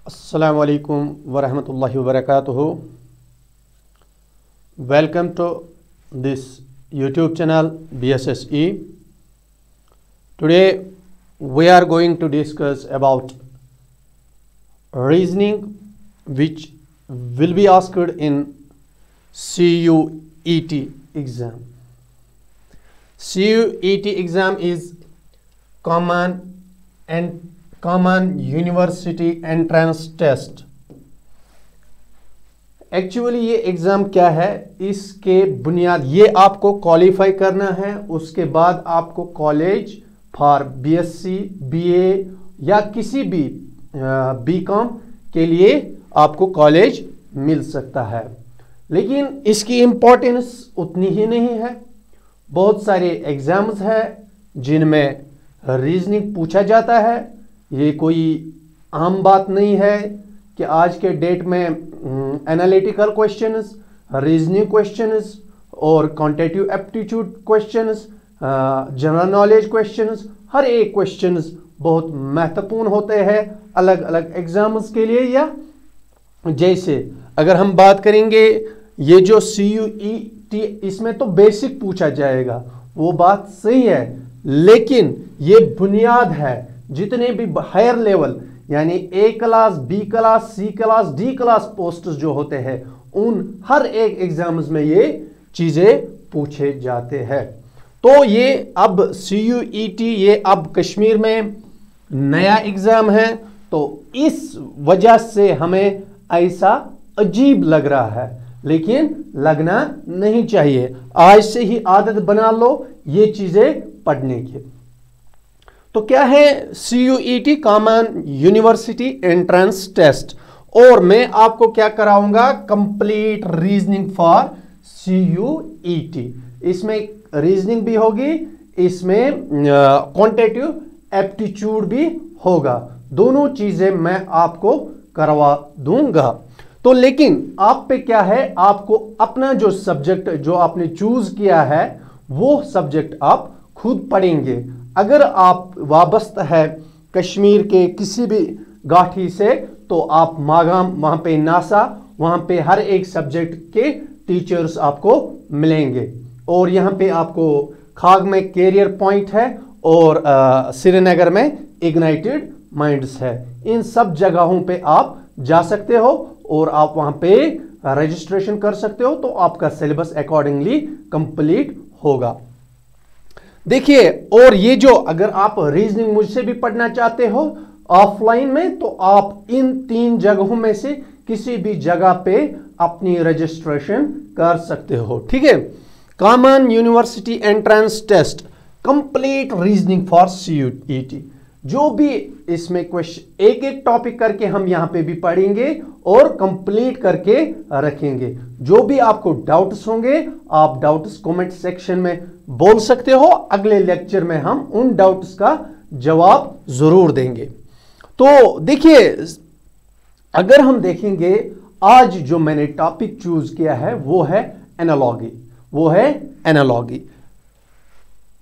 Assalamu alaikum wa rahmatullahi wa barakatuhu. Welcome to this YouTube channel BSSE. Today we are going to discuss about reasoning which will be asked in CUET exam. CUET exam is common university entrance test. Actually ये exam क्या है, इसके बुनियाद ये आपको qualify करना है, उसके बाद आपको कॉलेज फॉर बीएससी बीए या किसी भी बीकॉम के लिए आपको कॉलेज मिल सकता है, लेकिन इसकी इम्पोर्टेंस उतनी ही नहीं है। बहुत सारे एग्जाम्स हैं जिनमें रीजनिंग पूछा जाता है। ये कोई आम बात नहीं है कि आज के डेट में एनालिटिकल क्वेश्चंस, रीजनिंग क्वेश्चंस और quantitative aptitude questions, general knowledge questions, हर एक क्वेश्चंस बहुत महत्वपूर्ण होते हैं अलग अलग एग्जाम्स के लिए। या जैसे अगर हम बात करेंगे ये जो CUET, इसमें तो बेसिक पूछा जाएगा, वो बात सही है, लेकिन ये बुनियाद है। जितने भी हायर लेवल यानी ए क्लास, बी क्लास, सी क्लास, डी क्लास पोस्ट जो होते हैं, उन हर एक एग्जाम्स में ये चीजें पूछे जाते हैं। तो ये अब CUET ये अब कश्मीर में नया एग्जाम है, तो इस वजह से हमें ऐसा अजीब लग रहा है, लेकिन लगना नहीं चाहिए। आज से ही आदत बना लो ये चीजें पढ़ने की। तो क्या है CUET common university entrance test, और मैं आपको क्या कराऊंगा, कंप्लीट रीजनिंग फॉर CUET। इसमें रीजनिंग भी होगी, इसमें क्वांटिटेटिव एप्टीट्यूड भी होगा, दोनों चीजें मैं आपको करवा दूंगा। तो लेकिन आप पे क्या है, आपको अपना जो सब्जेक्ट जो आपने चूज किया है वो सब्जेक्ट आप खुद पढ़ेंगे। अगर आप वाबस्ता है कश्मीर के किसी भी घाटी से, तो आप मागाम वहां पे नासा, वहां पे हर एक सब्जेक्ट के टीचर्स आपको मिलेंगे, और यहां पे आपको खाग में कैरियर पॉइंट है और श्रीनगर में इग्नाइटेड माइंड्स है। इन सब जगहों पे आप जा सकते हो और आप वहां पे रजिस्ट्रेशन कर सकते हो, तो आपका सिलेबस अकॉर्डिंगली कंप्लीट होगा। देखिए, और ये जो अगर आप रीजनिंग मुझसे भी पढ़ना चाहते हो ऑफलाइन में, तो आप इन 3 जगहों में से किसी भी जगह पे अपनी रजिस्ट्रेशन कर सकते हो। ठीक है, common university entrance test complete reasoning for CUET। जो भी इसमें क्वेश्चन एक एक टॉपिक करके हम यहां पे भी पढ़ेंगे और कंप्लीट करके रखेंगे। जो भी आपको डाउट्स होंगे, आप डाउट्स कमेंट सेक्शन में बोल सकते हो, अगले लेक्चर में हम उन डाउट्स का जवाब जरूर देंगे। तो देखिए, अगर हम देखेंगे आज जो मैंने टॉपिक चूज किया है वो है एनालॉगी।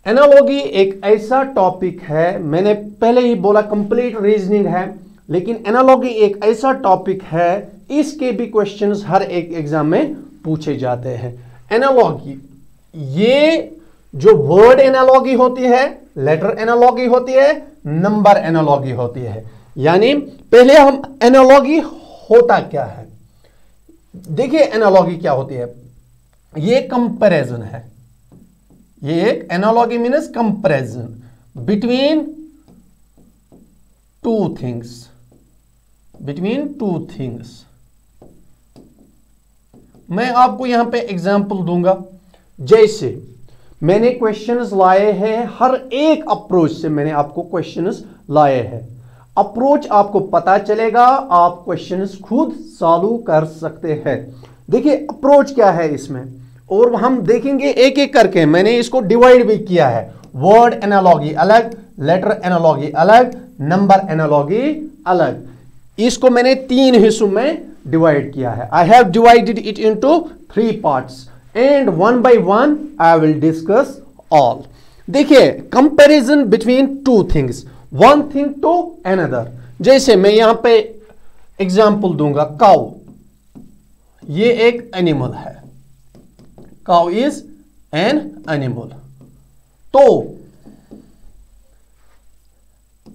एनालॉगी एक ऐसा टॉपिक है, मैंने पहले ही बोला कंप्लीट रीजनिंग है, लेकिन एनालॉगी एक ऐसा टॉपिक है, इसके भी क्वेश्चंस हर एक एग्जाम में पूछे जाते हैं। एनालॉगी, ये जो वर्ड एनालॉगी होती है, लेटर एनालॉगी होती है, नंबर एनालॉगी होती है। यानी पहले हम एनालॉगी होता क्या है, देखिए एनालॉगी क्या होती है। ये कंपैरिजन है, ये एक analogy means comparison between two things. मैं आपको यहां पे एग्जांपल दूंगा। जैसे मैंने क्वेश्चंस लाए हैं, हर एक अप्रोच से मैंने आपको क्वेश्चंस लाए हैं। अप्रोच आपको पता चलेगा, आप क्वेश्चंस खुद सॉल्व कर सकते हैं। देखिए अप्रोच क्या है इसमें, और हम देखेंगे एक एक करके। मैंने इसको डिवाइड भी किया है, वर्ड एनालॉगी अलग, लेटर एनालॉगी अलग, नंबर एनालॉगी अलग। इसको मैंने 3 हिस्सों में डिवाइड किया है। I have divided it into 3 parts and one by one I will discuss all. देखिए, comparison between 2 things, one thing to another. जैसे मैं यहां पे एग्जाम्पल दूंगा, काउ, ये एक एनिमल है, काउ इज एन एनिमल। तो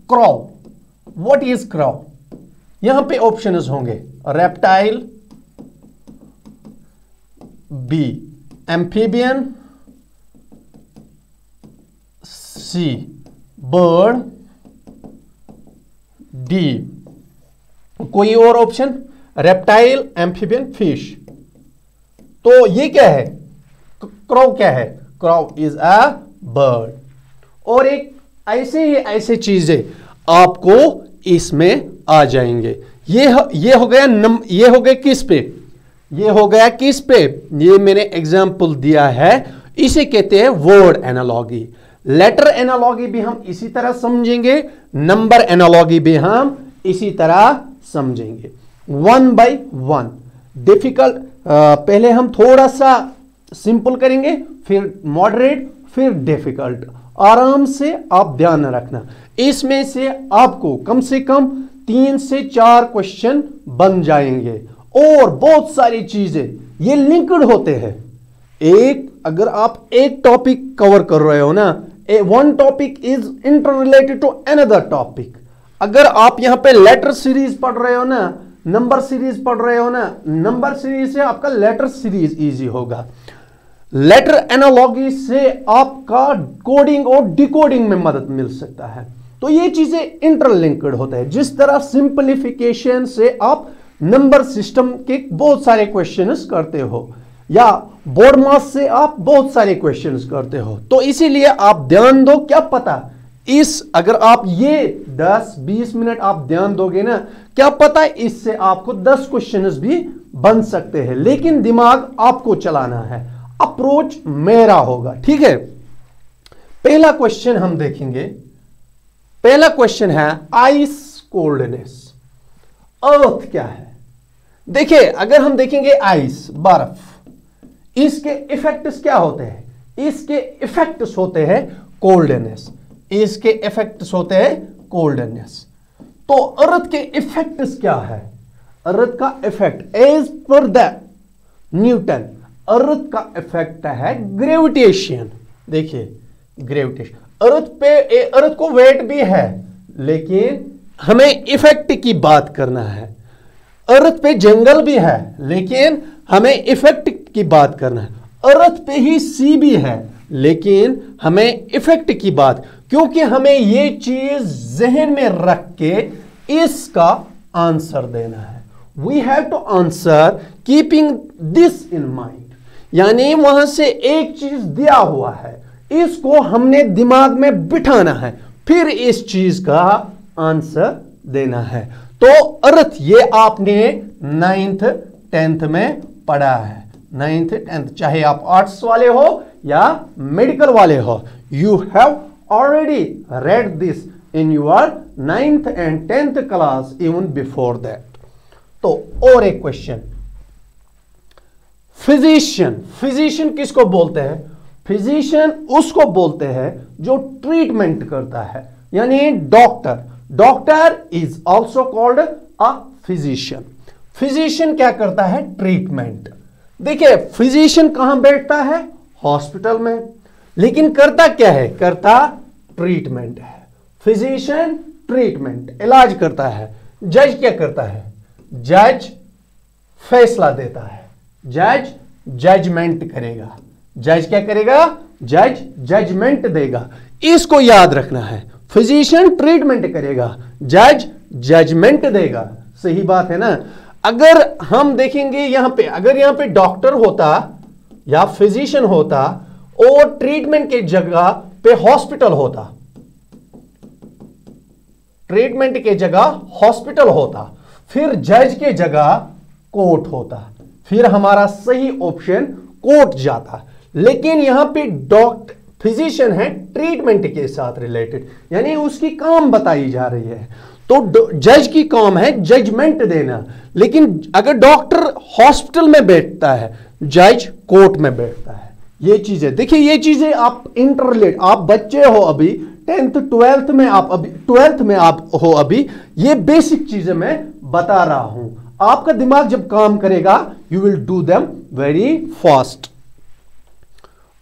क्राउ, व्हाट इज क्राउ? यहां पे ऑप्शंस होंगे, रेप्टाइल, बी एम्फीबियन, सी बर्ड, डी कोई और ऑप्शन, रेप्टाइल, एम्फीबियन, फिश। तो ये क्या है? क्राउ क्या है? Crow is a bird. और एक ऐसे चीजें आपको इसमें आ जाएंगे। ये हो गया ये हो गया किस पे? ये हो गया किस पे? ये मैंने एग्जाम्पल दिया है, इसे कहते हैं वर्ड एनालॉगी। लेटर एनालॉगी भी हम इसी तरह समझेंगे, नंबर एनालॉगी भी हम इसी तरह समझेंगे। 1 by 1 डिफिकल्ट, पहले हम थोड़ा सा सिंपल करेंगे, फिर मॉडरेट, फिर डिफिकल्ट। आराम से आप ध्यान रखना, इसमें से आपको कम से कम 3 से 4 क्वेश्चन बन जाएंगे। और बहुत सारी चीजें ये लिंक्ड होते हैं। अगर आप एक टॉपिक कवर कर रहे हो ना, one topic is inter related to another topic. अगर आप यहां पे लेटर सीरीज पढ़ रहे हो ना, नंबर सीरीज पढ़ रहे हो ना, नंबर सीरीज से आपका लेटर सीरीज इजी होगा। लेटर एनालॉगी से आपका कोडिंग और डिकोडिंग में मदद मिल सकता है। तो ये चीजें इंटरलिंक्ड होता है। जिस तरह सिंप्लीफिकेशन से आप नंबर सिस्टम के बहुत सारे क्वेश्चंस करते हो, या बोर्ड मास से आप बहुत सारे क्वेश्चंस करते हो। तो इसीलिए आप ध्यान दो, क्या पता अगर आप ये 10-20 मिनट आप ध्यान दोगे ना, क्या पता इससे आपको 10 क्वेश्चंस भी बन सकते हैं। लेकिन दिमाग आपको चलाना है, अप्रोच मेरा होगा, ठीक है। पहला क्वेश्चन हम देखेंगे। पहला क्वेश्चन है आइस कोल्डनेस। अर्थ क्या है? देखिए, अगर हम देखेंगे आइस, बर्फ, इसके इफेक्ट्स क्या होते हैं? इसके इफेक्ट्स होते हैं कोल्डनेस। इसके इफेक्ट्स होते हैं कोल्डनेस। तो अर्थ के इफेक्ट्स क्या है? अर्थ का effect as per the Newton, earth का इफेक्ट है ग्रेविटेशन। देखिए, ग्रेविटेशन अर्थ को वेट भी है, लेकिन हमें इफेक्ट की बात करना है। अर्थ पे जंगल भी है, लेकिन हमें इफेक्ट की बात करना है। अर्थ पे ही सी भी है, लेकिन हमें इफेक्ट की बात, क्योंकि हमें ये चीज जहन में रख के इसका आंसर देना है। We have to answer keeping this in mind. यानी वहां से एक चीज दिया हुआ है, इसको हमने दिमाग में बिठाना है, फिर इस चीज का आंसर देना है। तो अर्थ ये आपने 9th 10th में पढ़ा है। 9th 10th, चाहे आप आर्ट्स वाले हो या मेडिकल वाले हो, you have already read this in your 9th and 10th class, even before that. तो और एक क्वेश्चन, फिजिशियन। फिजिशियन किसको बोलते हैं? फिजिशियन उसको बोलते हैं जो ट्रीटमेंट करता है, यानी doctor. Doctor is also called a physician. Physician क्या करता है? ट्रीटमेंट। देखिए, फिजिशियन कहां बैठता है? हॉस्पिटल में, लेकिन करता क्या है? करता ट्रीटमेंट है। फिजिशियन ट्रीटमेंट, इलाज करता है। जज क्या करता है? जज फैसला देता है। जज जजमेंट करेगा। जज क्या करेगा? जज जजमेंट देगा। इसको याद रखना है। फिजिशियन ट्रीटमेंट करेगा, जज जजमेंट देगा। सही बात है ना? अगर हम देखेंगे यहां पे, अगर यहां पे डॉक्टर होता या फिजिशियन होता और ट्रीटमेंट के जगह पे हॉस्पिटल होता, ट्रीटमेंट के जगह हॉस्पिटल होता, फिर जज के जगह कोर्ट होता, फिर हमारा सही ऑप्शन कोर्ट जाता। लेकिन यहां पे डॉक्टर फिजिशियन है ट्रीटमेंट के साथ रिलेटेड, यानी उसकी काम बताई जा रही है। तो जज की काम है जजमेंट देना। लेकिन अगर डॉक्टर हॉस्पिटल में बैठता है, जज कोर्ट में बैठता है। ये चीजें देखिए, ये चीजें आप इंटरलेट, आप बच्चे हो, अभी 10th 12th में आप अभी 12th में आप हो अभी, ये बेसिक चीजें मैं बता रहा हूं। आपका दिमाग जब काम करेगा you will do them very fast.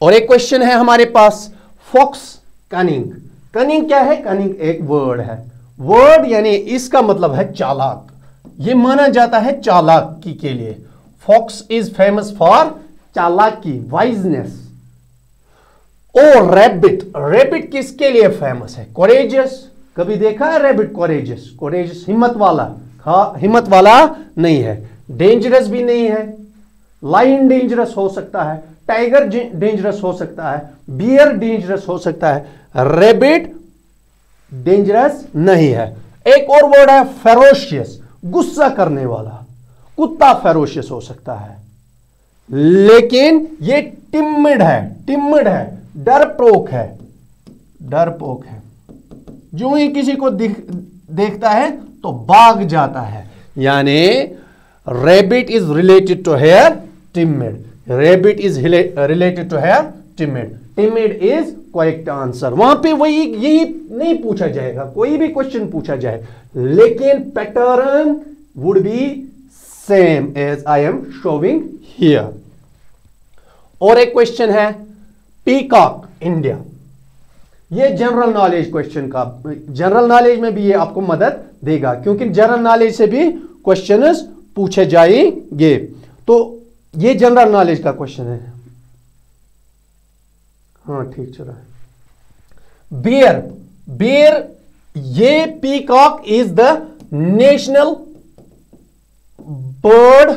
और एक क्वेश्चन है हमारे पास, फॉक्स कनिंग। कनिंग क्या है? कनिंग एक वर्ड है, वर्ड यानी इसका मतलब है चालाक, ये माना जाता है चालाकी के लिए। फॉक्स इज फेमस फॉर चालाकी, वाइजनेस। और रैबिट, रैबिट किसके लिए फेमस है? कोरेजियस। कभी देखा है रैबिट कोरेजियस? कोरेजियस हिम्मत वाला, हिम्मत वाला नहीं है। डेंजरस भी नहीं है। लायन डेंजरस हो सकता है, टाइगर डेंजरस हो सकता है, बियर डेंजरस हो सकता है, रैबिट डेंजरस नहीं है। एक और वर्ड है फेरोशियस, गुस्सा करने वाला। कुत्ता फेरोशियस हो सकता है, लेकिन ये टिमिड है, टिमिड है, डरपोक है, डरपोक है। जो ही किसी को देखता है तो भाग जाता है। यानी rabbit is related to hare timid, rabbit is related to hare timid. Timid is correct answer. वहां पे वही यही नहीं पूछा जाएगा, कोई भी क्वेश्चन पूछा जाए, लेकिन pattern would be same as I am showing here. और एक क्वेश्चन है पीकॉक इंडिया। ये जनरल नॉलेज क्वेश्चन का, जनरल नॉलेज में भी ये आपको मदद देगा, क्योंकि जनरल नॉलेज से भी क्वेश्चंस पूछे जाएंगे। तो ये जनरल नॉलेज का क्वेश्चन है। हाँ ठीक चल रहा है। बियर, बियर, ये peacock is the national bird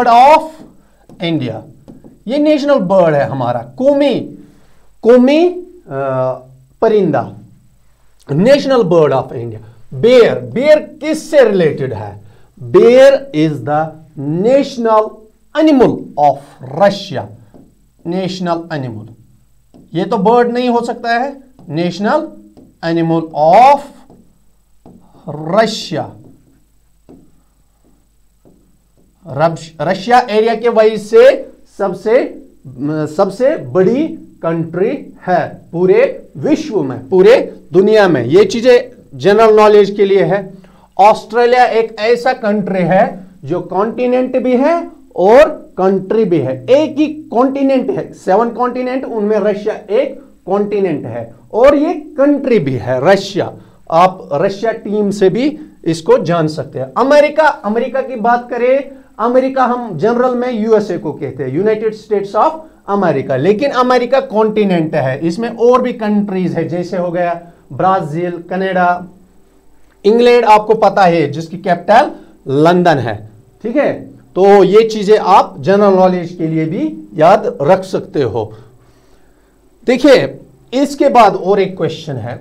of India. ये नेशनल बर्ड है हमारा। कोमी परिंदा, national bird of India. Bear, bear किससे रिलेटेड है? Bear is the national animal of Russia. National animal, ये तो बर्ड नहीं हो सकता है, national animal of Russia. Russia area के वाइज से सबसे बड़ी कंट्री है पूरे विश्व में, पूरे दुनिया में। ये चीजें जनरल नॉलेज के लिए है। ऑस्ट्रेलिया एक ऐसा कंट्री है जो कॉन्टिनेंट भी है और कंट्री भी है। एक ही कॉन्टिनेंट है, 7 कॉन्टिनेंट, उनमें रशिया एक कॉन्टिनेंट है और ये कंट्री भी है रशिया। आप रशिया टीम से भी इसको जान सकते हैं। अमेरिका, अमेरिका की बात करें, अमेरिका हम जनरल में यूएसए को कहते हैं, यूनाइटेड स्टेट्स ऑफ अमेरिका, लेकिन अमेरिका कॉन्टिनेंट है, इसमें और भी कंट्रीज है, जैसे हो गया ब्राजील, कनाडा, इंग्लैंड आपको पता है जिसकी कैपिटल लंदन है। ठीक है, तो ये चीजें आप जनरल नॉलेज के लिए भी याद रख सकते हो। देखिए इसके बाद और एक क्वेश्चन है,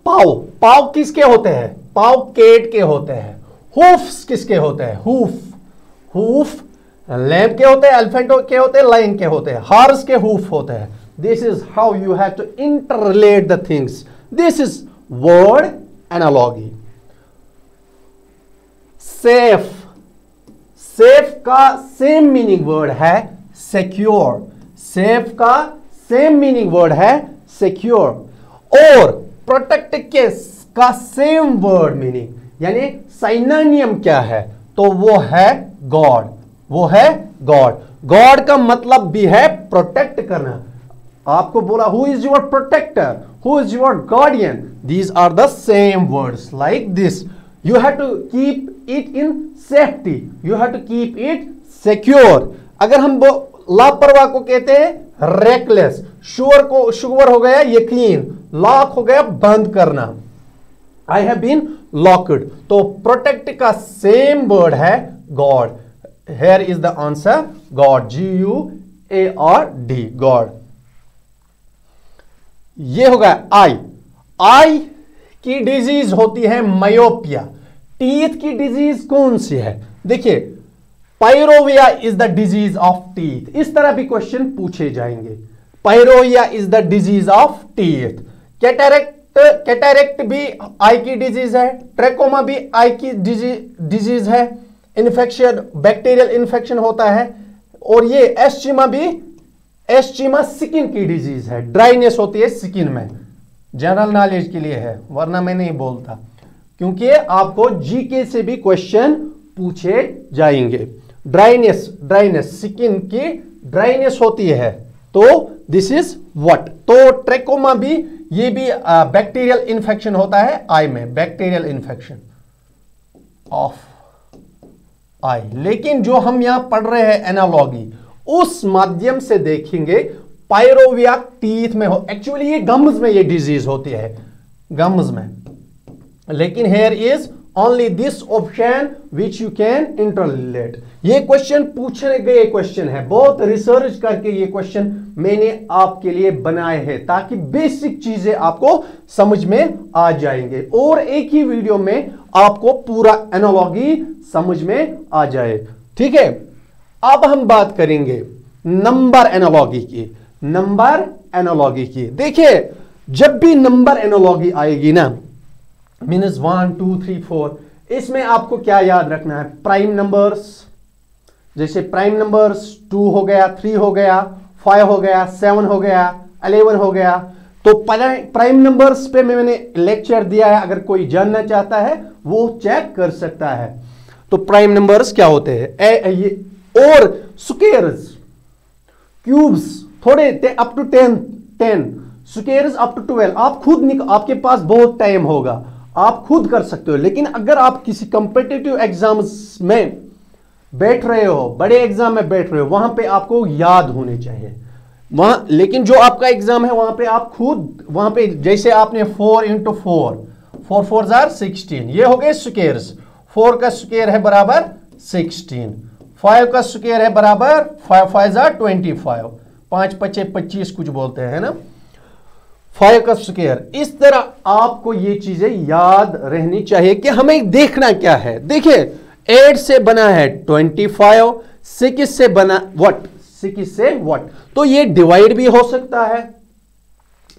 पाव। पाव किसके होते हैं? पाव कैट के होते हैं। हूफ्स किसके होते हैं? हूफ लैम्प के होते हैं, एलिफेंट के होते हैं, लायन के होते हैं, हॉर्स के हूफ होते हैं। This is how you have to interrelate the things. This is word analogy. Safe, safe का सेम मीनिंग वर्ड है सिक्योर। सेफ का सेम मीनिंग वर्ड है सिक्योर। और प्रोटेक्ट के का सेम वर्ड मीनिंग, यानी साइनोनिम क्या है? तो वो है गॉड, वो है गॉड। गॉड का मतलब भी है प्रोटेक्ट करना। आपको बोला who is your protector, who is your guardian, these are the same words like this. You have to keep it in safety, you have to keep it secure. अगर हम लापरवाह को कहते हैं रेकलेस, श्योर हो गया यकीन, लॉक हो गया बंद करना, आई हैव बीन लॉक्ड। तो प्रोटेक्ट का सेम वर्ड है God. Here is the answer God, GUARD, God. ये हो गया आई। आई की डिजीज होती है मायोपिया। टीथ की डिजीज कौन सी है? देखिए pyorrhoea is the disease of teeth. इस तरह भी क्वेश्चन पूछे जाएंगे। Pyorrhoea is the disease of teeth. Cataract भी आई की डिजीज है, ट्रेकोमा भी आई की डिजीज है, इन्फेक्शन बैक्टीरियल इन्फेक्शन होता है, और ये एस्चिमा भी एस्चिमा स्किन की डिजीज है, ड्राइनेस होती है स्किन में, जनरल नॉलेज के लिए है, वरना मैं नहीं बोलता, क्योंकि आपको जीके से भी क्वेश्चन पूछे जाएंगे। ड्राइनेस स्किन की ड्राइनेस होती है, तो दिस इज व्हाट। तो ट्रेकोमा भी, ये भी बैक्टीरियल इंफेक्शन होता है आई में, बैक्टीरियल इंफेक्शन ऑफ आई। लेकिन जो हम यहां पढ़ रहे हैं एनालॉगी, उस माध्यम से देखेंगे पायरोविया टीथ में हो, एक्चुअली ये गम्स में ये डिजीज होती है, गम्स में, लेकिन here is only this option which you can interrelate. ये क्वेश्चन पूछने गए क्वेश्चन है, बहुत रिसर्च करके ये क्वेश्चन मैंने आपके लिए बनाए हैं, ताकि बेसिक चीजें आपको समझ में आ जाएंगे और एक ही वीडियो में आपको पूरा एनालॉगी समझ में आ जाए। ठीक है, अब हम बात करेंगे नंबर एनालॉगी की। नंबर एनालॉगी की देखिए, जब भी नंबर एनालॉगी आएगी ना, मीन्स 1 2 3 4, इसमें आपको क्या याद रखना है, प्राइम नंबर्स, जैसे प्राइम नंबर्स 2 हो गया, 3 हो गया, 5 हो गया, 7 हो गया, 11 हो गया। तो प्राइम नंबर्स पे मैंने लेक्चर दिया है, अगर कोई जानना चाहता है वो चेक कर सकता है। तो प्राइम नंबर्स क्या होते हैं, और स्क्वायर्स, क्यूब्स थोड़े up to 10, squares up to 12। आप खुद आपके पास बहुत टाइम होगा, आप खुद कर सकते हो। लेकिन अगर आप किसी कंपिटिटिव एग्जाम्स में बैठ रहे हो, बड़े एग्जाम में बैठ रहे हो, वहां पे आपको याद होने चाहिए वहां। लेकिन जो आपका एग्जाम है वहां पे आप खुद, वहां पे जैसे आपने 4 into 4, 4 4s are 16, ये हो गए स्क्वायर्स। 4 का स्क्वायर है बराबर 16, 5 का स्क्वायर है बराबर 5 5s are 25, 5 5 25 कुछ बोलते हैं ना, 5 का स्क्वायर। इस तरह आपको ये चीजें याद रहनी चाहिए कि हमें देखना क्या है। देखिए 8 से बना है 25, 6 से बना व्हाट, 6 से व्हाट, तो ये डिवाइड भी हो सकता है,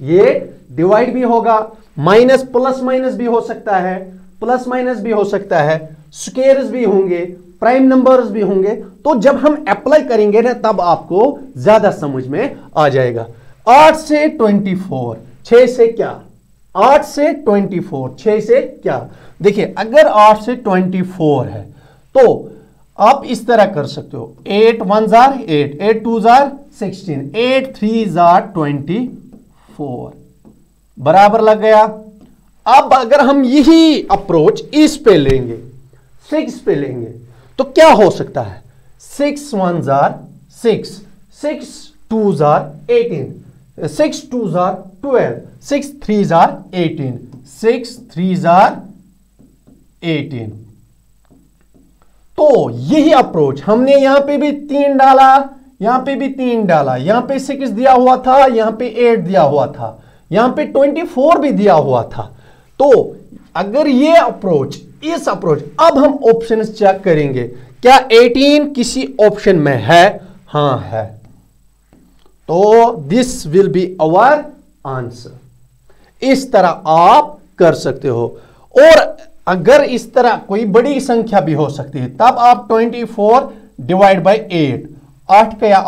ये डिवाइड भी होगा, माइनस प्लस माइनस भी हो सकता है, प्लस माइनस भी हो सकता है, स्क्वायर्स भी होंगे, प्राइम नंबर्स भी होंगे। तो जब हम अप्लाई करेंगे ना, तब आपको ज्यादा समझ में आ जाएगा। 8 से 24, 6 से क्या, 8 से 24, 6 से क्या। देखिए अगर 8 से 24 है तो आप इस तरह कर सकते हो, 8 1s are 8, 8 2s are 16, 8 3s are 24, बराबर लग गया। अब अगर हम यही अप्रोच इस पे लेंगे, 6 पे लेंगे, तो क्या हो सकता है, 6 1s are 6, 6 2s are 18, 6 2s are 12, 6 3s are 18, 6 3s are 18। तो यही अप्रोच हमने यहां पे भी 3 डाला, यहां पे भी 3 डाला, यहां पे 6 दिया हुआ था, यहां पे 8 दिया हुआ था, यहां पे 24 भी दिया हुआ था। तो अगर ये अप्रोच, इस अप्रोच, अब हम ऑप्शन चेक करेंगे, क्या 18 किसी ऑप्शन में है, हां है, तो this will be our answer. इस तरह आप कर सकते हो। और अगर इस तरह कोई बड़ी संख्या भी हो सकती है, तब आप 24 डिवाइड बाई 8, 8 का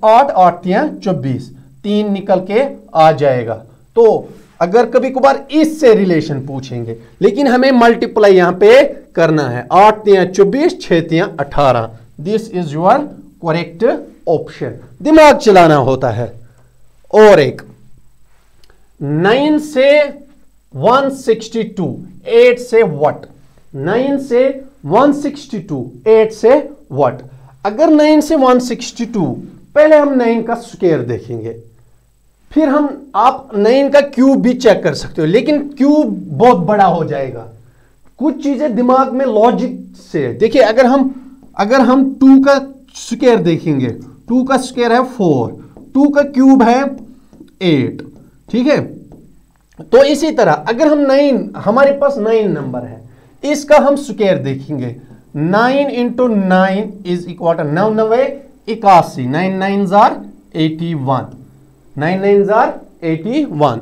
8, 8 या 24, 3 निकल के आ जाएगा। तो अगर कभी कभार इससे रिलेशन पूछेंगे, लेकिन हमें मल्टीप्लाई यहां पे करना है, 8 या 24, 6 या 18, this is your correct option. दिमाग चलाना होता है। और एक 9 से 162, 8 से व्हाट, 9 से 162, 8 से व्हाट। अगर 9 से 162, पहले हम 9 का स्क्वायर देखेंगे, फिर आप 9 का क्यूब भी चेक कर सकते हो, लेकिन क्यूब बहुत बड़ा हो जाएगा। कुछ चीजें दिमाग में लॉजिक से देखिए, अगर हम 2 का स्क्वायर देखेंगे, 2 का स्क्वायर है 4, 2 का क्यूब है 8, ठीक है। तो इसी तरह अगर हम 9, हमारे पास 9 नंबर है, इसका हम स्क्वायर देखेंगे, 9 into 9 is equal to 9 9 81, 9 9s are 81, 9 9s are 81।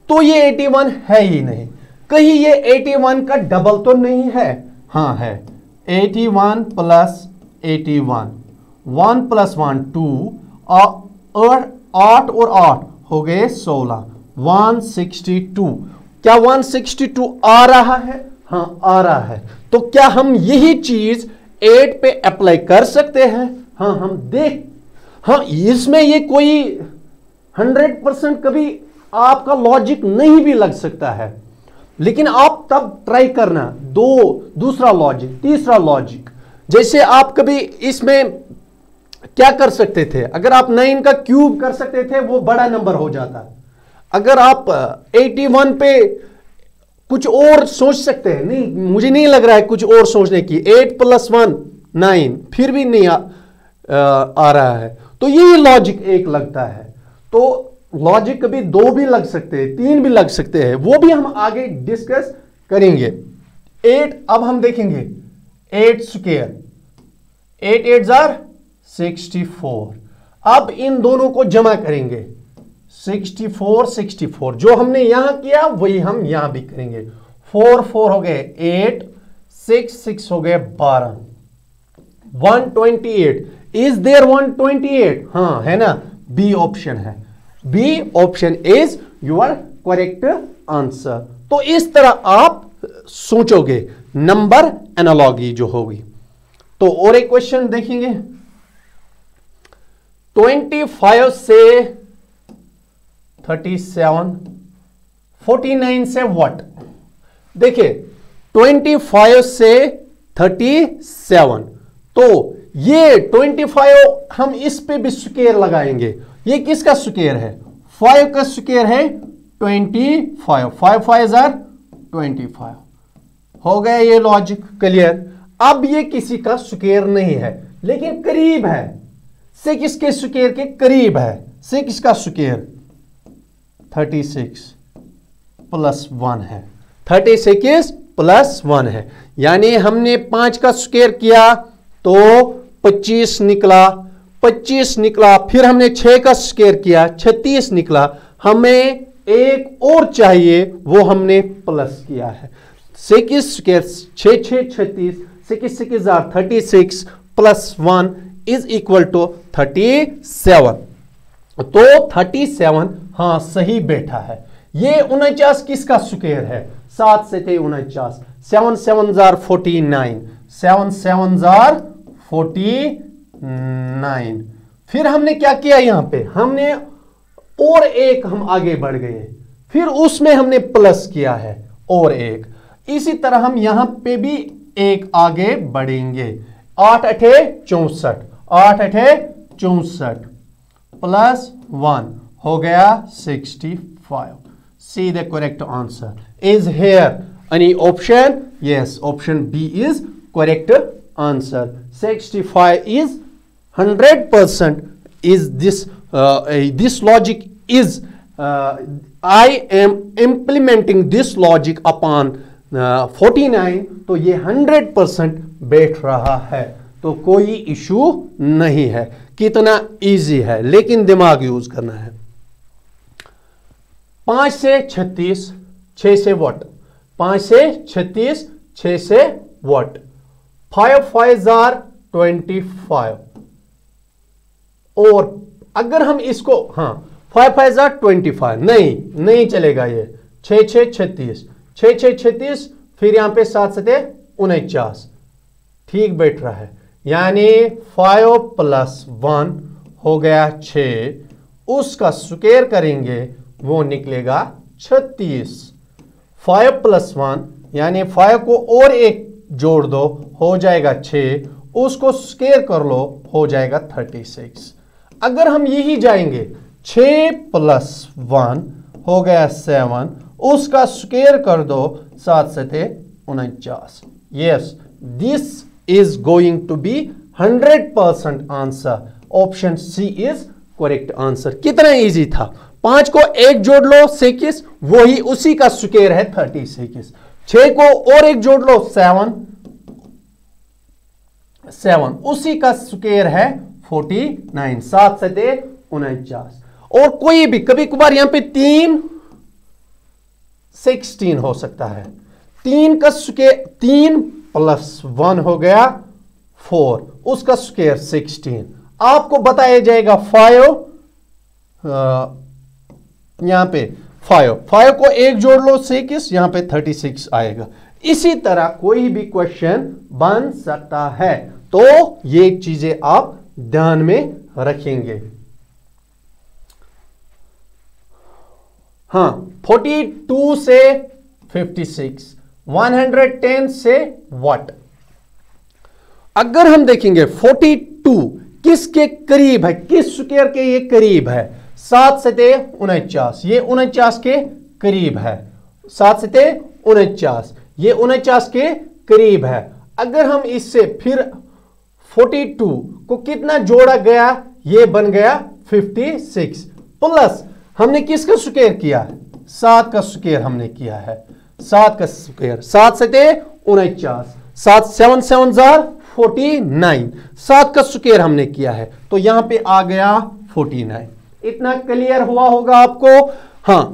तो ये 81 है ही नहीं, कहीं ये 81 का डबल तो नहीं है, हाँ है, 81 प्लस 81, 1 + 1 2, और 8 और 8 हो गए 16, 162। क्या 162 आ रहा है? हाँ आ रहा है। तो क्या हम यही चीज 8 पे अप्लाई कर सकते हैं? हाँ हम देख, हाँ इसमें ये कोई 100% कभी आपका लॉजिक नहीं भी लग सकता है, लेकिन आप तब ट्राई करना दूसरा लॉजिक, तीसरा लॉजिक। जैसे आप कभी इसमें क्या कर सकते थे, अगर आप 9 का क्यूब कर सकते थे वो बड़ा नंबर हो जाता। अगर आप 81 पे कुछ और सोच सकते हैं, नहीं मुझे नहीं लग रहा है कुछ और सोचने की, 8 + 1 9, फिर भी नहीं आ रहा है, तो यही लॉजिक एक लगता है। तो लॉजिक कभी 2 भी लग सकते हैं, 3 भी लग सकते हैं, वो भी हम आगे डिस्कस करेंगे। 8 अब हम देखेंगे 8 स्क्वायर, 8 8 जार 64। अब इन दोनों को जमा करेंगे, 64 64, जो हमने यहां किया वही हम यहां भी करेंगे। 4 4 हो गए 8, 6 6 हो गए 12, 128। Is there 128? हाँ है ना, बी ऑप्शन है, B option is your correct answer. तो इस तरह आप सोचोगे, नंबर एनालॉजी जो होगी। तो और एक क्वेश्चन देखेंगे, 25 से 37, 49 से व्हाट? देखिए 25 से 37, तो ये 25 हम इस पे भी स्क्वायर लगाएंगे। ये किसका स्क्वायर है? 5 का स्क्वायर है 25, 5 5 जार 25। हो गया ये लॉजिक क्लियर। अब ये किसी का स्क्वायर नहीं है, लेकिन करीब है, 6 के स्क्वायर के करीब है। 6 का स्क्वायर 36 + 1 है, 36 + 1 है, यानी हमने 5 का स्क्वायर किया तो 25 निकला, 25 निकला, फिर हमने 6 का स्क्वायर किया 36 निकला, हमें एक और चाहिए वो हमने प्लस किया है। 6 स्क्वायर 6 6 36, 6 6 जार 36 + 1 इज इक्वल टू 37। तो 37 हाँ सही बैठा है। ये 49 किसका स्क्वायर है? 7 से थे 49, 7 7 जार 49, 7 7 जार 49। फिर हमने क्या किया, यहां पे हमने और एक हम आगे बढ़ गए, फिर उसमें हमने प्लस किया है और एक। इसी तरह हम यहां पे भी एक आगे बढ़ेंगे। 8 8 64, 8 8 64 + 1 हो गया 65। See the correct answer is here. Any option? Yes, option B is correct answer. 65 is 100% is this logic is I am implementing this logic upon 49, तो ये 100% बैठ रहा है, तो कोई इशू नहीं है। कितना इजी है, लेकिन दिमाग यूज करना है। 5 से 36, 6 से व्हाट? 5 से 36, 6 से व्हाट? 5 5 जार 25। और अगर हम इसको, हाँ 5 5 जार 25, नहीं चलेगा ये। 6 6 36, 6 6 36, फिर यहां पे 7 7 49, ठीक बैठ रहा है, यानी 5 + 1 हो गया 6, उसका स्क्वायर करेंगे वो निकलेगा 36। 5 + 1 यानी 5 को और एक जोड़ दो हो जाएगा 6, उसको स्क्वायर कर लो हो जाएगा 36। अगर हम यही जाएंगे 6 + 1 हो गया 7, उसका स्क्वायर कर दो 7 7 49। Yes, this is going to be 100% answer. Option C is correct answer. कितना इजी था। 5 को एक जोड़ लो 6, वही उसी का स्क्वायर है 36। 6 को और एक जोड़ लो 7, उसी का स्क्वायर है 49। 7 7 49। और कोई भी कभी कभार यहां पे 3 16 हो सकता है। 3 का स्क्वायर 3 + 1 हो गया 4, उसका स्क्वायर 16। आपको बताया जाएगा 5 यहां पे 5 को एक जोड़ लो 6, यहां पे 36 आएगा। इसी तरह कोई भी क्वेश्चन बन सकता है, तो ये चीजें आप ध्यान में रखेंगे। हाँ, 42 से 56, 110 से व्हाट? अगर हम देखेंगे 42 किसके करीब है, किस स्क्वायर के ये करीब है? 7 सते 49, ये 49 के करीब है। 7 सते 49, ये 49 के करीब है। अगर हम इससे फिर 42 को कितना जोड़ा गया, ये बन गया 56, प्लस हमने किसका स्क्वायर किया? 7 का स्क्वायर हमने किया है। 7 का स्क्वायर, 7 सते 49, 7 7 7 49, 7 का स्क्वायर हमने किया है, तो यहां पे आ गया 49। इतना क्लियर हुआ होगा आपको? हाँ,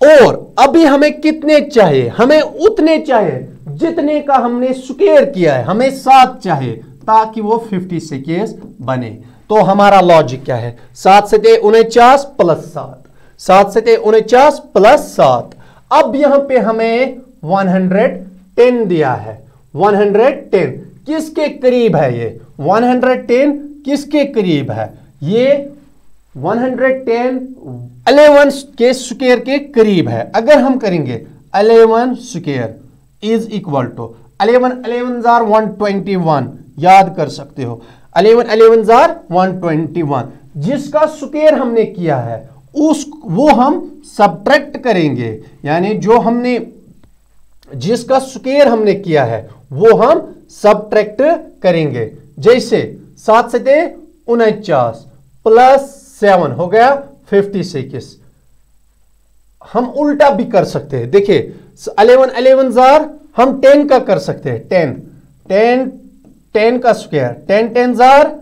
और अभी हमें कितने चाहिए? हमें उतने चाहिए जितने का हमने स्क्वायर किया है। हमें 7 चाहिए ताकि वो 56 बने। तो हमारा लॉजिक क्या है? 7 सते 49 प्लस 7, 7 सते 49 प्लस 7। अब यहां पे हमें 110 दिया है। 110 किसके करीब है? ये 110 किसके करीब है? ये 110 11 के स्क्वायर के करीब है। अगर हम करेंगे 11 स्क्वायर इज इक्वल टू 11 11 जार 121, याद कर सकते हो। 11 11 जार 121, जिसका स्क्वायर हमने किया है वो हम सब्ट्रैक्ट करेंगे, यानी जो हमने जिसका स्क्वायर हमने किया है वो हम सब्ट्रैक्ट करेंगे। जैसे 7 सते 49 प्लस 7 हो गया 56। हम उल्टा भी कर सकते हैं। देखिए 11 11 जार हम 10 का कर सकते हैं। 10 का स्क्वायर, 10 10 जार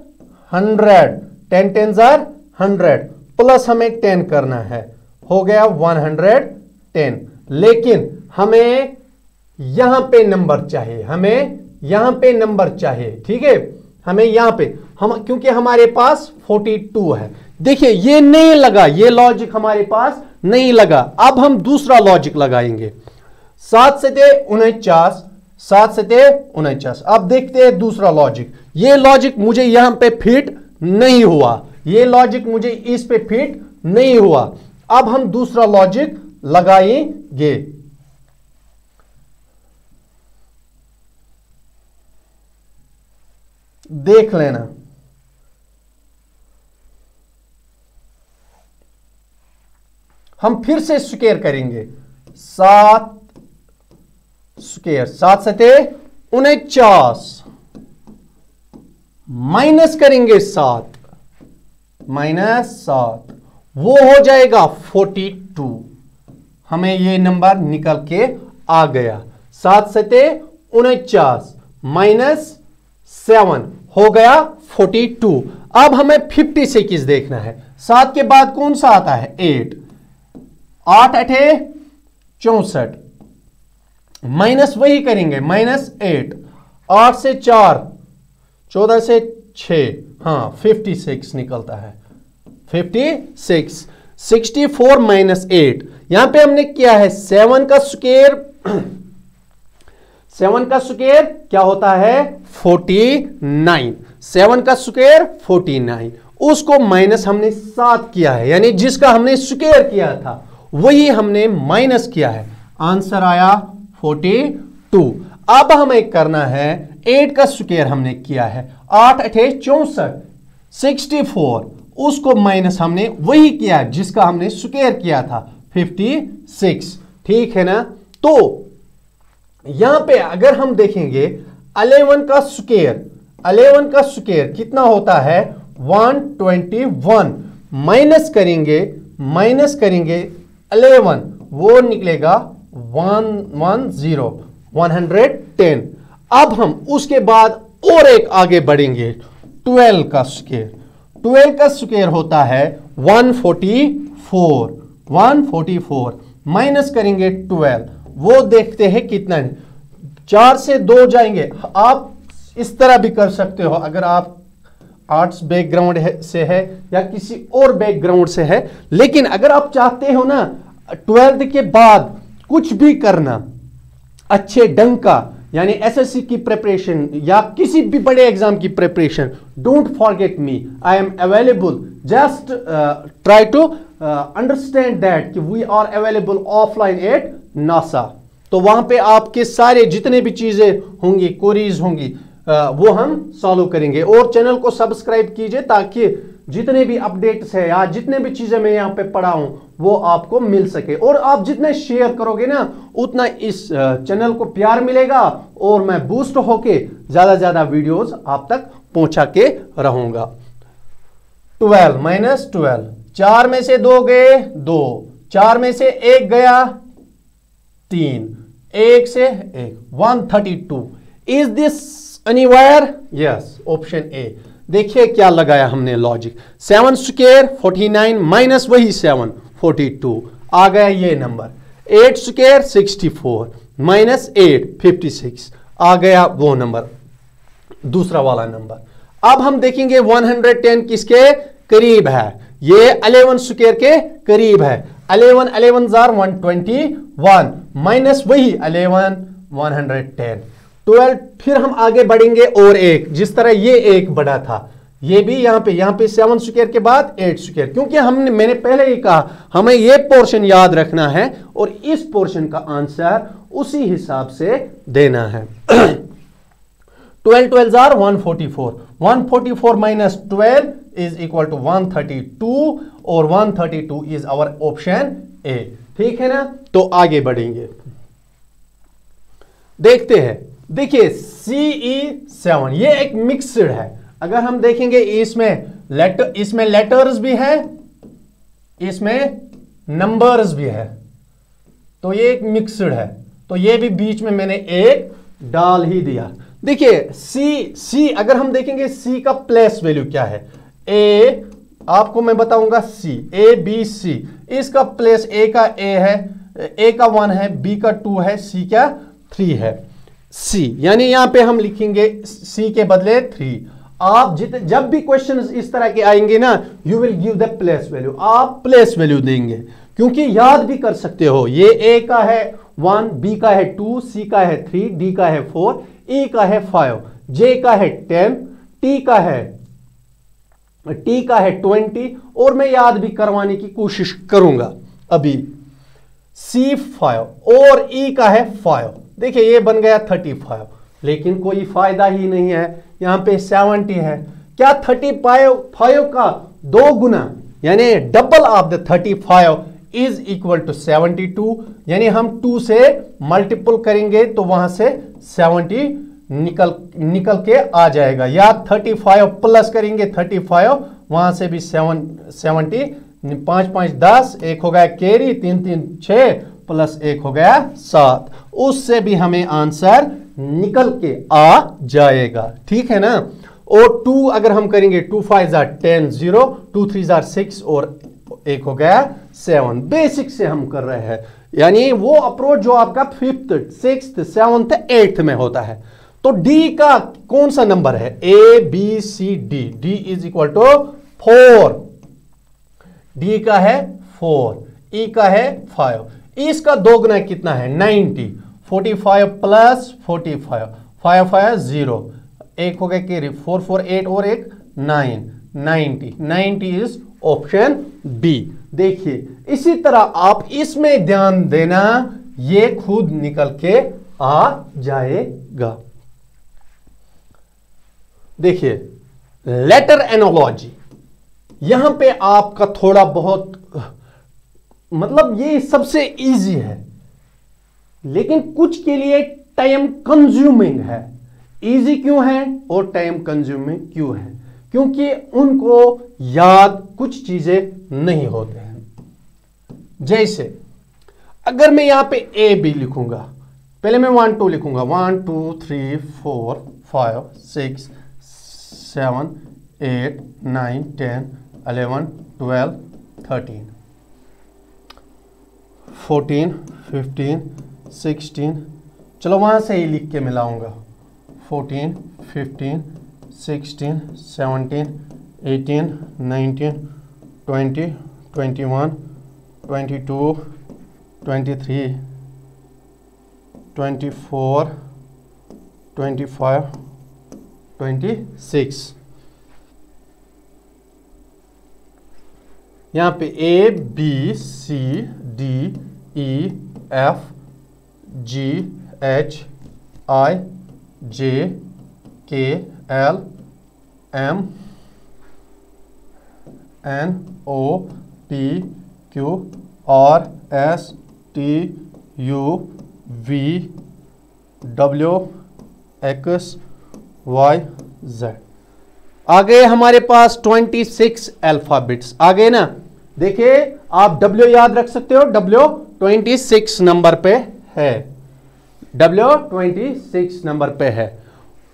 100, 10 10 जार 100 प्लस हमें 10 करना है, हो गया 110। लेकिन हमें यहां पे नंबर चाहिए, हमें यहां पे नंबर चाहिए, ठीक है? हमें यहां पे क्योंकि हमारे पास 42 है। देखिए ये नहीं लगा, ये लॉजिक हमारे पास नहीं लगा। अब हम दूसरा लॉजिक लगाएंगे। 7 सते 49, 7 सते 49। अब देखते हैं दूसरा लॉजिक। ये लॉजिक मुझे यहां पे फिट नहीं हुआ, ये लॉजिक मुझे इस पे फिट नहीं हुआ। अब हम दूसरा लॉजिक लगाएंगे। देख लेना। हम फिर से स्क्वायर करेंगे। 7 स्क्वायर, 7 सते 49 माइनस करेंगे 7, -7, वो हो जाएगा 42। हमें ये नंबर निकल के आ गया। 7 सते 49 -7 हो गया 42। अब हमें 56 देखना है। 7 के बाद कौन सा आता है? 8, 8 अठे 64, माइनस वही करेंगे -8, 8 से 4, 14 से 6, हाँ 56 निकलता है। 56, 64 -8, यहां पे हमने किया है 7 का स्क्वायर। 7 का स्क्वायर क्या होता है? 49। 7 का स्क्वायर 49, उसको माइनस हमने 7 किया है, यानी जिसका हमने स्क्वायर किया था वही हमने माइनस किया है। आंसर आया 42। अब हमें करना है 8 का स्क्वायर हमने किया है, 8 अठे 64, 64, उसको माइनस हमने वही किया जिसका हमने स्क्वायर किया था 56। ठीक है ना? तो यहां पे अगर हम देखेंगे 11 का स्क्वायर, 11 का स्क्वायर कितना होता है? 121। माइनस करेंगे 11, वो निकलेगा 110, 110। अब हम उसके बाद और एक आगे बढ़ेंगे। 12 का स्क्वायर, 12 का स्क्वायर होता है 144, 144 माइनस करेंगे 12, वो देखते हैं कितना है। 4 से 2 जाएंगे। आप इस तरह भी कर सकते हो, अगर आप आर्ट्स बैकग्राउंड से है या किसी और बैकग्राउंड से है, लेकिन अगर आप चाहते हो ना 12th के बाद कुछ भी करना अच्छे ढंग का, यानी एसएससी की प्रिपरेशन या किसी भी बड़े एग्जाम की preparation, don't forget me, I am available, just try to understand that कि we are available offline at NASA. तो वहां पे आपके सारे जितने भी चीजें होंगी, क्वेरीज होंगी, वो हम सॉल्व करेंगे। और चैनल को सब्सक्राइब कीजिए ताकि जितने भी अपडेट्स है या जितने भी चीजें मैं यहाँ पे पढ़ा हूं वो आपको मिल सके। और आप जितने शेयर करोगे ना उतना इस चैनल को प्यार मिलेगा और मैं बूस्ट होके ज्यादा ज्यादा वीडियोस आप तक पहुंचा के रहूंगा। 12 माइनस 12, 4 में से 2 गए 2, 4 में से 1 गया 3, 1 से 1, 132। Is this anywhere? Yes, option A. देखिए क्या लगाया हमने लॉजिक, 7 स्क्वायर 49 माइनस वही 7 42, आ गया ये नंबर। 8 स्क्वायर 64 माइनस 8 56, आ गया वो नंबर, दूसरा वाला नंबर। अब हम देखेंगे 110 किसके करीब है, ये 11 स्क्वायर के करीब है। 11 11 जार 121 माइनस वही 11 110 12। फिर हम आगे बढ़ेंगे और एक, जिस तरह ये एक बड़ा था ये भी यहां पे 7 स्क्वायर के बाद 8 स्क्वायर, क्योंकि मैंने पहले ही कहा हमें ये पोर्शन याद रखना है और इस पोर्शन का आंसर उसी हिसाब से देना है। 12 12 जार 144, 144 माइनस 12 इज इक्वल टू 132 और 132 इज आवर ऑप्शन ए। ठीक है ना, तो आगे बढ़ेंगे, देखते हैं। देखिए CE7 ये एक मिक्सड है। अगर हम देखेंगे इसमें लेटर्स भी है, इसमें नंबर्स भी है, तो ये एक मिक्सड है, तो ये भी बीच में मैंने एक डाल ही दिया। देखिए सी अगर हम देखेंगे सी का प्लेस वैल्यू क्या है, ए आपको मैं बताऊंगा सी ABC, इसका प्लेस ए का ए है, ए का 1 है, बी का 2 है, सी का 3 है। सी यानी यहां पे हम लिखेंगे सी के बदले 3। आप जब भी क्वेश्चन इस तरह के आएंगे ना, you will give the place value, आप प्लेस वैल्यू देंगे, क्योंकि याद भी कर सकते हो। ये ए का है 1, बी का है 2, सी का है 3, डी का है 4, ई का है 5, जे का है 10, टी का है 20, और मैं याद भी करवाने की कोशिश करूंगा। अभी C5 और ई का है 5, देखिए ये बन गया 35, लेकिन कोई फायदा ही नहीं है, यहां पे 70 है। क्या 35 का 2 गुना यानी double of the 35 is equal to 72, यानी हम 2 से मल्टीपल करेंगे तो वहां से 70 निकल के आ जाएगा, या 35 प्लस करेंगे 35, वहां से भी 70, 5 5 10, एक हो गया कैरी, 3 3 6 प्लस 1 हो गया 7, उससे भी हमें आंसर निकल के आ जाएगा। ठीक है ना। और 2 अगर हम करेंगे 2 5 10 0, 2 3 6 और 1 हो गया 7। बेसिक से हम कर रहे हैं, यानी वो अप्रोच जो आपका 5th 6th 7th 8th में होता है। तो डी का कौन सा नंबर है, ABCD, D is equal to 4, D का है 4, ई का है 5, इसका 2 गुना कितना है 90, 45 प्लस 45, 5 5 0, एक हो गया कैरी, 4 4 8 और एक 9, 90 इज ऑप्शन बी। देखिए इसी तरह आप इसमें ध्यान देना, ये खुद निकल के आ जाएगा। देखिए लेटर एनोलॉजी, यहां पे आपका थोड़ा बहुत मतलब ये सबसे इजी है, लेकिन कुछ के लिए टाइम कंज्यूमिंग है। इजी क्यों है और टाइम कंज्यूमिंग क्यों है, क्योंकि उनको याद कुछ चीजें नहीं होते हैं। जैसे अगर मैं यहां पे ए बी लिखूंगा, पहले मैं 1 2 लिखूंगा, 1 2 3 4 5 6 7 8 9 10 11 12 13 14 15 16, चलो वहां से ही लिख के मिलाऊंगा, 14 15 16, 17, 18, 19, 20, 21, 22, 23, 24, 25, 26। यहाँ पे A, B, C, D, E, F, G, H, I, J, K, L, M, N, O, P, Q, R, S, T, U, V, W, X, Y, Z। आ गए हमारे पास 26 अल्फाबेट्स आ गए ना। देखिए आप W याद रख सकते हो, W 26 नंबर पे है, W 26 नंबर पे है।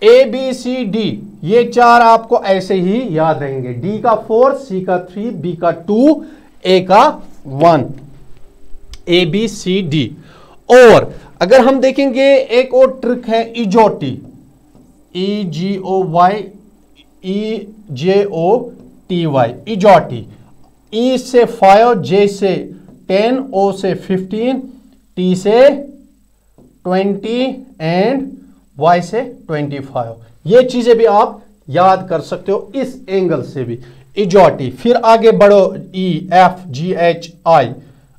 A B C D ये चार आपको ऐसे ही याद रहेंगे, D का 4, C का 3, B का 2, A का 1, A B C D। और अगर हम देखेंगे एक और ट्रिक है इजोटी, EGOY EJOTY, इजोटी। E से 5, J से 10, O से 15, T से 20 एंड Y से 25। ये चीजें भी आप याद कर सकते हो इस एंगल से भी, इजोटी। फिर आगे बढ़ो, E F G H I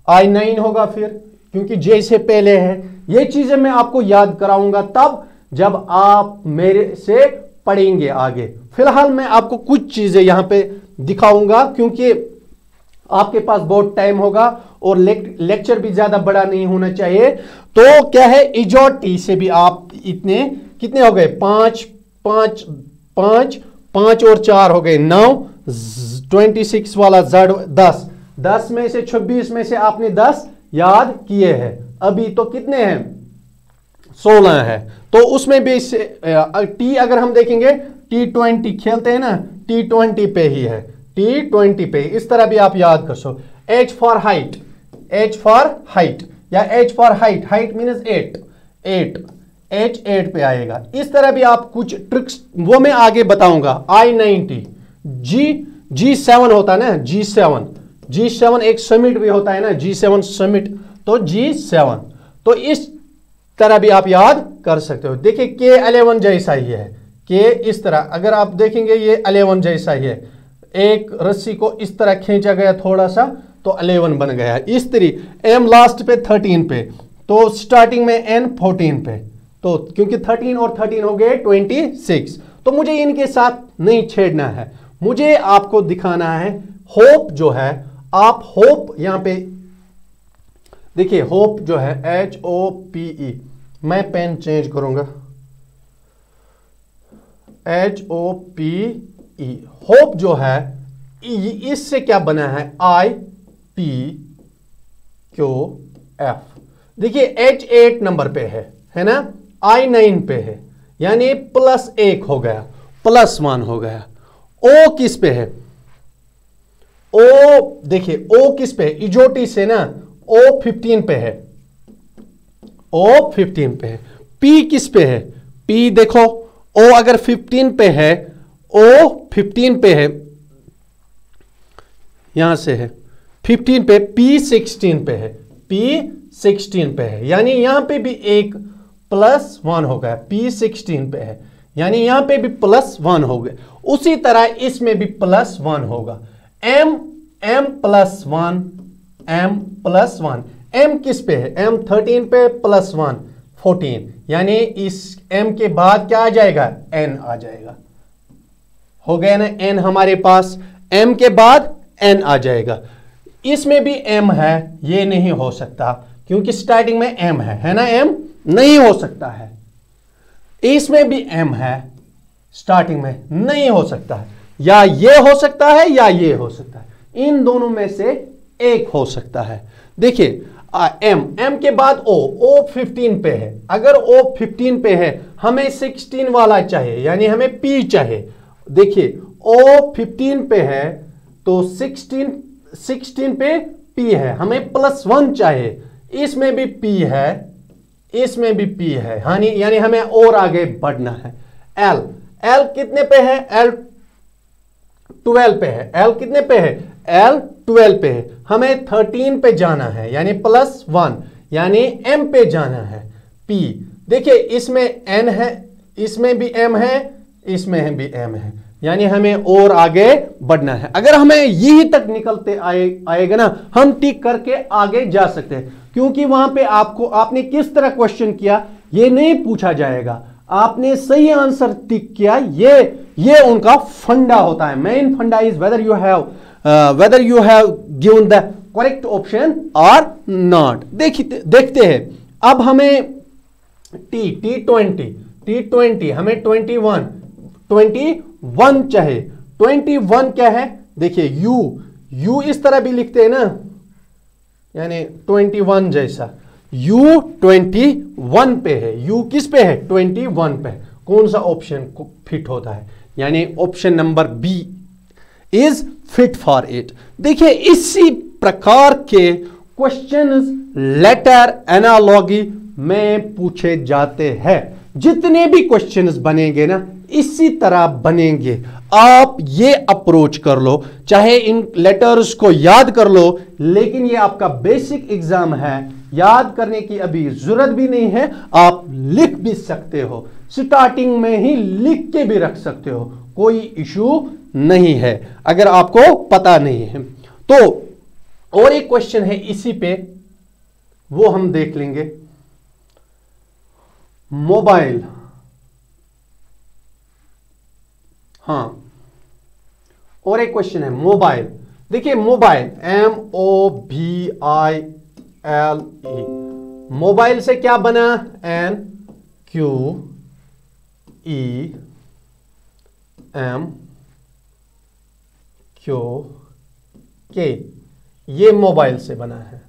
9 होगा फिर, क्योंकि J से पहले है। ये चीजें मैं आपको याद कराऊंगा तब जब आप मेरे से पढ़ेंगे आगे। फिलहाल मैं आपको कुछ चीजें यहां पे दिखाऊंगा, क्योंकि आपके पास बहुत टाइम होगा और लेक्चर भी ज्यादा बड़ा नहीं होना चाहिए। तो क्या है, इजोटी से भी आप इतने कितने हो गए, 5 5 5 5 और 4 हो गए 9, 26 वाला Z 10 में से 26 में से आपने 10 याद किए हैं। अभी तो कितने हैं, 16 है। तो उसमें भी T अगर हम देखेंगे, T20 खेलते हैं ना, T20 पे ही है, T20 पे। इस तरह भी आप याद कर सो। H for height, H for height या H for height, height means 8, H 8 पे आएगा। इस तरह भी आप कुछ ट्रिक्स, वो मैं आगे बताऊंगा। I90, G7 होता है ना, G7 एक समिट भी होता है ना, G7 समिट, तो G7। तो इस तरह भी आप याद कर सकते हो। देखिए K11 जैसा ही है, K इस तरह, अगर आप देखेंगे ये 11 जैसा ही है। एक रस्सी को इस तरह खींचा गया थोड़ा सा तो 11 बन गया। इस तरह M लास्ट पे 13 पे, तो स्टार्टिंग में N 14 पे, तो क्योंकि 13 और 13 हो गए 26। तो मुझे इनके साथ नहीं छेड़ना है, मुझे आपको दिखाना है होप जो है। आप होप यहां पे देखिए, होप जो है HOPE, मैं पेन चेंज करूंगा, HOPE, होप जो है इससे क्या बना है, IPQF। देखिए H8 नंबर पे है ना, I9 पे है, यानी +1 हो गया, +1 हो गया। O किस पे है, O देखिए O किस पे है, इजोटी से ना, O 15 पे है, O 15 पे है। P किस पे है, P देखो, O अगर 15 पे है, O 15 पे है, यहां से है 15 पे, P 16 पे है, P 16 पे है, यानी यहां पे भी एक +1 हो गया, P 16 पे है, यानी यहां पे भी +1 हो गया। उसी तरह इसमें भी +1 होगा। M +1, M +1, M किस पे है, M 13 पे, +1 14, यानी इस M के बाद क्या आ जाएगा, N आ जाएगा। हो गया ना N हमारे पास, M के बाद N आ जाएगा। इसमें भी M है, ये नहीं हो सकता क्योंकि स्टार्टिंग में M है ना, M नहीं हो सकता है। इसमें भी M है, स्टार्टिंग में नहीं हो सकता है, या ये हो सकता है या ये हो सकता है, इन दोनों में से एक हो सकता है। देखिए M के बाद O 15 पे है, अगर O 15 पे है, हमें 16 वाला चाहिए, यानी हमें P चाहिए। देखिए O 15 पे है तो 16 पे P है, हमें +1 चाहिए। इसमें भी P है, इसमें भी P है, यानी हमें और आगे बढ़ना है। L कितने पे है? L 12 पे है। L कितने पे है? L 12 पे है। हमें 13 पे जाना है यानी +1, यानी M पे जाना है। P देखिए इसमें N है, इसमें भी M है, इसमें भी M है, यानी हमें और आगे बढ़ना है। अगर हमें यही तक निकलते आएगा ना, हम टिक करके आगे जा सकते हैं, क्योंकि वहां पे आपने किस तरह क्वेश्चन किया ये नहीं पूछा जाएगा। आपने सही आंसर टिक किया, ये उनका फंडा होता है। मेन फंडा is whether you have given the correct option और नॉट। देखते हैं अब हमें T20 हमें 21 चाहे। 21 क्या है? देखिए U इस तरह भी लिखते हैं ना, यानी 21 जैसा। U 21 पे है। U किस पे है? 21 पे। कौन सा ऑप्शन फिट होता है? यानी option number B is fit for it. देखिए इसी प्रकार के क्वेश्चंस लेटर एनालॉजी में पूछे जाते हैं। जितने भी क्वेश्चंस बनेंगे ना इसी तरह बनेंगे। आप ये अप्रोच कर लो, चाहे इन लेटर्स को याद कर लो, लेकिन ये आपका बेसिक एग्जाम है, याद करने की अभी जरूरत भी नहीं है। आप लिख भी सकते हो, स्टार्टिंग में ही लिख के भी रख सकते हो, कोई इशू नहीं है अगर आपको पता नहीं है तो। और एक क्वेश्चन है इसी पे, वो हम देख लेंगे। मोबाइल, हाँ और एक क्वेश्चन है मोबाइल। देखिए मोबाइल MOBILE, मोबाइल से क्या बना? NQEMQK, ये मोबाइल से बना है।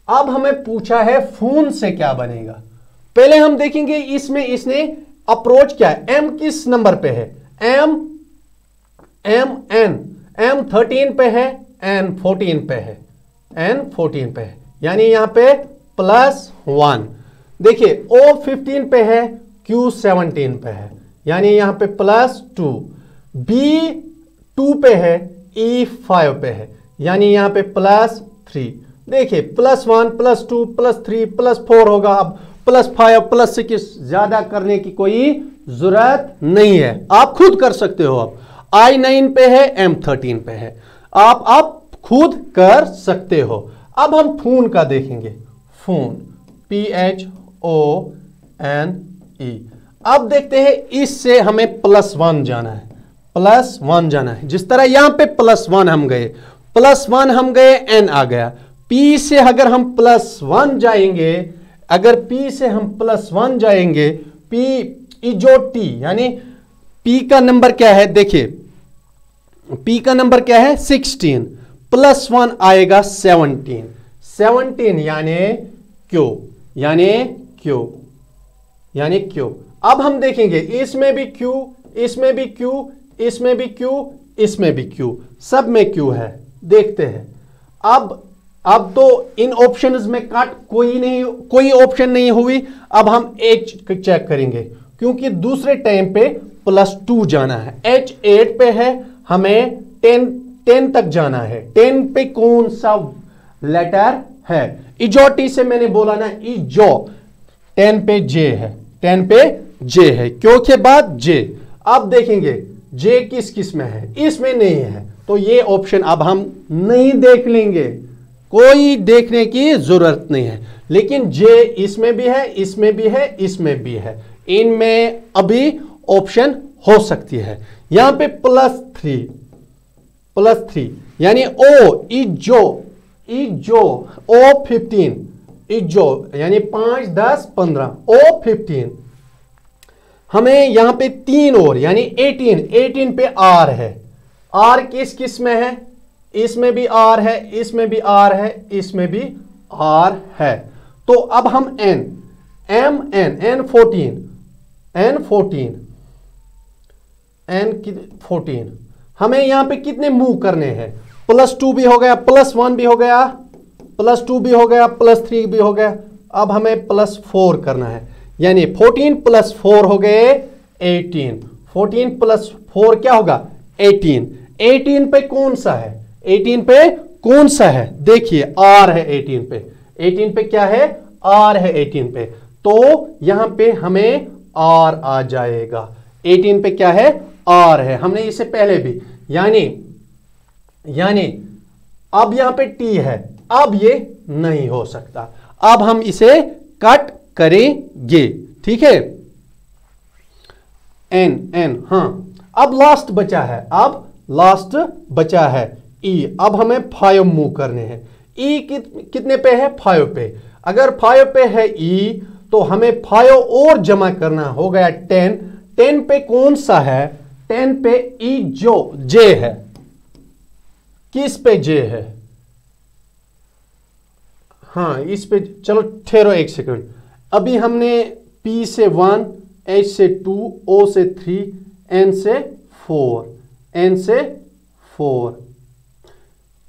अब हमें पूछा है फोन से क्या बनेगा। पहले हम देखेंगे इसमें इसने अप्रोच क्या है। M किस नंबर पे है? M 13 पे है, N 14 पे है, यानी यहां पे +1। देखिए O 15 पे है, Q 17 पे है, यानी यहां पे +2। B 2 पे है, E 5 पे है, यानी यहां पे +3। देखिए +1 +2 +3 +4 होगा। अब +5 +6 ज्यादा करने की कोई जरूरत नहीं है, आप खुद कर सकते हो। अब I 9 पे है, M 13 पे है, आप खुद कर सकते हो। अब हम फोन का देखेंगे। Phone PHONE। अब देखते हैं इससे हमें +1 जाना है, जिस तरह यहां पे +1 हम गए, N आ गया। P से अगर हम +1 जाएंगे, P इजोटी, यानी P का नंबर क्या है? देखिए P का नंबर क्या है? 16 +1 आएगा 17 यानी Q। अब हम देखेंगे इसमें भी Q, इसमें भी Q, इसमें भी Q, इसमें भी Q, सब में Q है। देखते हैं अब तो इन ऑप्शंस में कोई ऑप्शन नहीं हुई। अब हम H चेक करेंगे, क्योंकि दूसरे टाइम पे +2 जाना है। H 8 पे है, हमें 10 तक जाना है। 10 पे कौन सा लेटर है? इजोटी से मैंने बोला ना, इजो 10 पे J है, क्यों के बाद J। अब देखेंगे J किस में है? इसमें नहीं है, तो ये ऑप्शन अब हम नहीं देख लेंगे, कोई देखने की जरूरत नहीं है। लेकिन J इसमें भी है, इसमें भी है, इसमें भी है, इनमें अभी ऑप्शन हो सकती है। यहां पे +3 यानी O इजो O 15 इजो, यानी 5 10 15 O 15। हमें यहां पे 3 और यानी 18 पे R है। R किस में है? इसमें भी R है, इसमें भी R है, इसमें भी R है। तो अब हम N 14 हमें यहां पे कितने मूव करने हैं? +2 भी हो गया, +1 भी हो गया, +2 भी हो गया, +3 भी हो गया। अब हमें +4 करना है, यानी 14 + 4 हो गए 18। 14 प्लस 4 क्या होगा 18। 18 पे कौन सा है, 18 पे कौन सा है, देखिए R है 18 पे, 18 पे क्या है R है 18 पे, तो यहां पे हमें R आ जाएगा। 18 पे क्या है R है, हमने इसे पहले भी यानी अब यहां पे T है, अब ये नहीं हो सकता, अब हम इसे कट करेंगे, ठीक है। N हाँ, अब लास्ट बचा है E। अब हमें 5 मूव करने हैं। E कितने पे है 5 पे, अगर 5 पे है E तो हमें 5 और जमा करना हो गया 10। 10 पे कौन सा है, 10 पे E जो J है, किस पे J है, हाँ इस पे, चलो ठहरो एक सेकंड, अभी हमने P से 1, H से 2, O से 3, N से 4,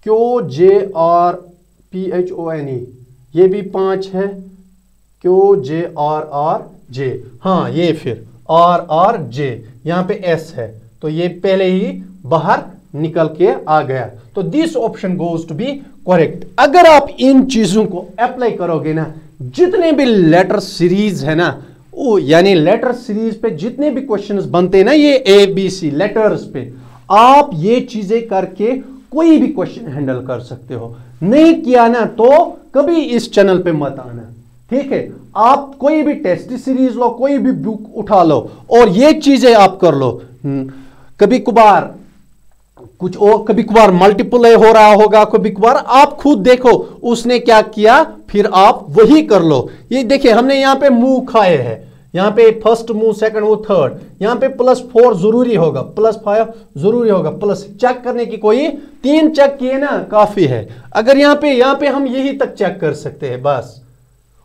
Q J R P H O N E ये भी 5 है, Q J R R J, हाँ ये फिर R R J, यहां पे S है तो ये पहले ही बाहर निकल के आ गया, तो this option goes to be correct. अगर आप इन चीजों को अप्लाई करोगे ना, जितने भी लेटर सीरीज है ना, वो यानी लेटर सीरीज पे जितने भी क्वेश्चंस बनते हैं ना, ये ABC लेटर्स पे, आप ये चीजें करके कोई भी क्वेश्चन हैंडल कर सकते हो। नहीं किया ना तो कभी इस चैनल पे मत आना, ठीक है। आप कोई भी टेस्ट सीरीज लो, कोई भी बुक उठा लो और ये चीजें आप कर लो। कभी कभार कुछ और, कभी कभार मल्टीपल हो रहा होगा, कभी कभार आप खुद देखो उसने क्या किया, फिर आप वही कर लो। ये देखिए हमने यहाँ पे मूव खाए हैं, यहाँ पे first move, second move, third, यहाँ पे +4 जरूरी होगा, +5 जरूरी होगा, प्लस चेक करने की कोई 3 चेक किए ना काफी है। अगर यहाँ पे हम यही तक चेक कर सकते हैं बस,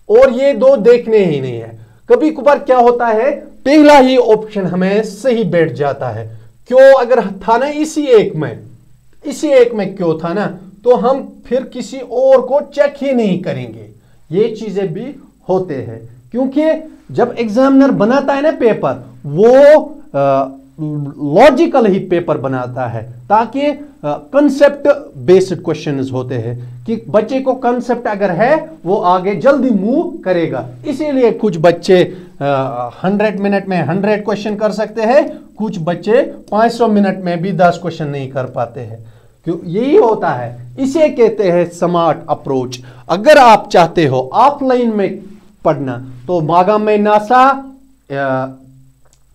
और ये 2 देखने ही नहीं है। कभी कभार क्या होता है, पहला ही ऑप्शन हमें सही बैठ जाता है, क्यों अगर था ना इसी एक में क्यों था ना, तो हम फिर किसी और को चेक ही नहीं करेंगे। ये चीजें भी होते हैं, क्योंकि जब एग्जामिनर बनाता है ना पेपर, वो लॉजिकल ही पेपर बनाता है, ताकि कंसेप्ट बेस्ड क्वेश्चंस होते हैं कि बच्चे को कंसेप्ट अगर है वो आगे जल्दी मूव करेगा। इसीलिए कुछ बच्चे 100 मिनट में 100 क्वेश्चन कर सकते हैं, कुछ बच्चे 500 मिनट में भी 10 क्वेश्चन नहीं कर पाते हैं। क्यों यही होता है, इसे कहते हैं स्मार्ट अप्रोच। अगर आप चाहते हो ऑफलाइन में पढ़ना तो मागाम में नासा,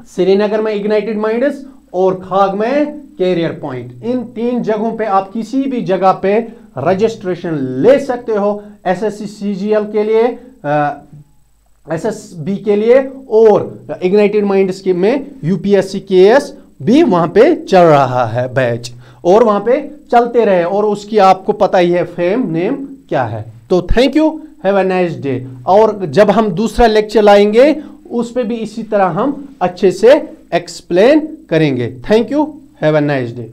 श्रीनगर में इग्नाइटेड माइंड्स और खाग में कैरियर पॉइंट, इन 3 जगहों पे आप किसी भी जगह पे रजिस्ट्रेशन ले सकते हो। SSC CGL के लिए, SSB के लिए और इग्नाइटेड माइंड्स के में UPSC KS भी वहां पे चल रहा है बैच, और वहां पे चलते रहे, और उसकी आपको पता ही है फेम नेम क्या है। तो thank you, have a nice day. और जब हम दूसरा लेक्चर लाएंगे उस पे भी इसी तरह हम अच्छे से एक्सप्लेन करेंगे। Thank you, have a nice day.